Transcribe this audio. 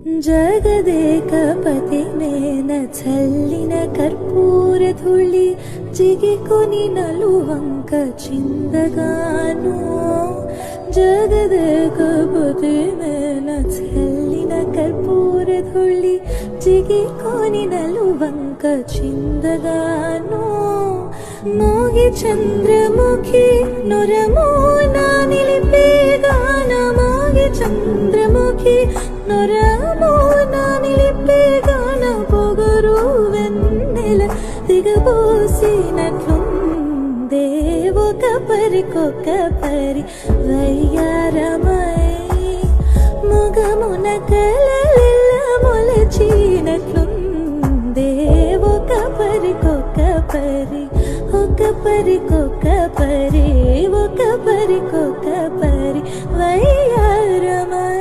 జగదేకపతి మేన చల్లిన కర్పూర ధూళి జిగికొని నలువంక చిందగాను. జగదేకపతి మేన చల్లిన కర్పూర ధూళి జిగికొని నలువంక చిందగాను. మోగి చంద్రముఖి నొరమోన నిలిపేగాన. మోగి చంద్రముఖి నొరమోన నిలిపేగాన. పొగరు వెన్నెల దిగబోసినట్లుందే ఒక పరికొక పరి వయ్యారమై. మొగమున కలలిల్ల మొలచినట్లుందే ఒక పరికొక పరి. ఒక పరికొక పరి, ఒక పరికొక పరి వయ్యారమై.